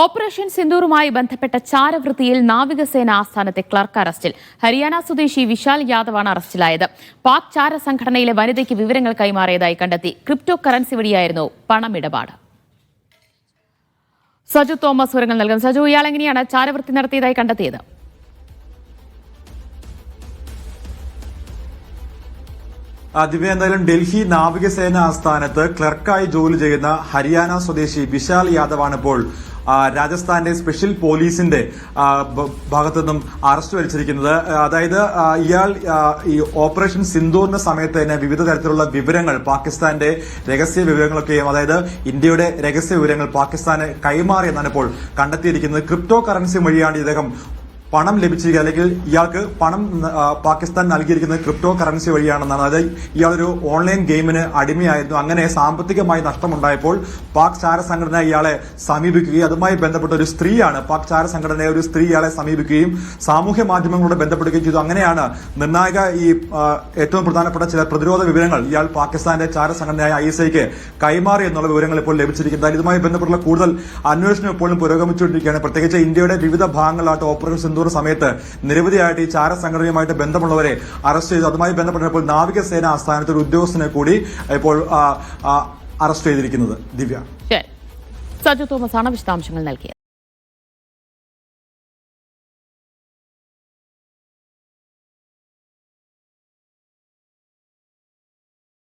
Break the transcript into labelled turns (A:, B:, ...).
A: Operation സിന്ദൂറുമായി ബന്ധപ്പെട്ട ചാരവൃത്തിയിൽ നാവികസേന ആസ്ഥാനത്തെ clerk അറസ്റ്റിൽ. ഹരിയാന സ്വദേശി വിശാൽ യാദവാണ് അറസ്റ്റിലായത്. പാക് ചാര സംഘടനയിലെ വനിതയ്ക്ക് വിവരങ്ങൾ കൈമാറിയതായി കണ്ടെത്തി. ക്രിപ്റ്റോ കറൻസി വഴിയായിരുന്നു പണമിടപാട്. സജു തോമസ് വിവരങ്ങൾ നൽകും. സജു, ഇയാൾ എങ്ങനെയാണ് ചാരവൃത്തി നടത്തിയതായി കണ്ടെത്തിയത്?
B: ദിവ്യ, എന്തായാലും ഡൽഹി നാവികസേന ആസ്ഥാനത്ത് ക്ലർക്കായി ജോലി ചെയ്യുന്ന ഹരിയാന സ്വദേശി വിശാൽ യാദവാണ് ഇപ്പോൾ രാജസ്ഥാന്റെ സ്പെഷ്യൽ പോലീസിന്റെ ഭാഗത്തു നിന്നും അറസ്റ്റ് വരിച്ചിരിക്കുന്നത്. അതായത് ഇയാൾ ഈ ഓപ്പറേഷൻ സിന്ദൂറിന്റെ സമയത്ത് തന്നെ വിവിധ തരത്തിലുള്ള വിവരങ്ങൾ, പാകിസ്ഥാന്റെ രഹസ്യ വിവരങ്ങളൊക്കെയും, അതായത് ഇന്ത്യയുടെ രഹസ്യ വിവരങ്ങൾ പാകിസ്ഥാന് കൈമാറി എന്നാണ് ഇപ്പോൾ കണ്ടെത്തിയിരിക്കുന്നത്. ക്രിപ്റ്റോ കറൻസി വഴിയാണ് ഇദ്ദേഹം പണം ലഭിച്ചിരിക്കുക, അല്ലെങ്കിൽ ഇയാൾക്ക് പണം പാകിസ്ഥാൻ നൽകിയിരിക്കുന്നത് ക്രിപ്റ്റോ കറൻസി വഴിയാണെന്നാണ്. അതായത് ഇയാളൊരു ഓൺലൈൻ ഗെയിമിന് അടിമയായിരുന്നു. അങ്ങനെ സാമ്പത്തികമായി നഷ്ടമുണ്ടായപ്പോൾ പാക് ചാര സംഘടന ഇയാളെ സമീപിക്കുകയും അതുമായി ബന്ധപ്പെട്ട ഒരു സ്ത്രീയാണ്, പാക് ചാര സംഘടനയെ ഒരു സ്ത്രീ ഇയാളെ സമീപിക്കുകയും സാമൂഹ്യ മാധ്യമങ്ങളോട് ബന്ധപ്പെടുകയും ചെയ്തു. അങ്ങനെയാണ് നിർണായക ഈ ഏറ്റവും പ്രധാനപ്പെട്ട ചില പ്രതിരോധ വിവരങ്ങൾ ഇയാൾ പാകിസ്ഥാന്റെ ചാര സംഘടനയായ ISIക്ക് കൈമാറി എന്നുള്ള വിവരങ്ങൾ ഇപ്പോൾ ലഭിച്ചിരിക്കുന്നത്. ഇതുമായി ബന്ധപ്പെട്ടുള്ള കൂടുതൽ അന്വേഷണം ഇപ്പോഴും പുരോഗമിച്ചുകൊണ്ടിരിക്കുകയാണ്. പ്രത്യേകിച്ച് ഇന്ത്യയുടെ വിവിധ ഭാഗങ്ങളിലായിട്ട് ഓപ്പറേഷൻ സമയത്ത് നിരവധിയായിട്ട് ഈ ചാര സംഘടനയുമായിട്ട് ബന്ധമുള്ളവരെ അറസ്റ്റ് ചെയ്തു. അതുമായി ബന്ധപ്പെട്ടപ്പോൾ നാവികസേന ആസ്ഥാനത്ത് ഒരു ഉദ്യോഗസ്ഥനെ കൂടി ഇപ്പോൾ അറസ്റ്റ് ചെയ്തിരിക്കുന്നത്. ദിവ്യ,
A: സജു തോമസ് ആണ് വിശദാംശങ്ങൾ നൽകിയത്.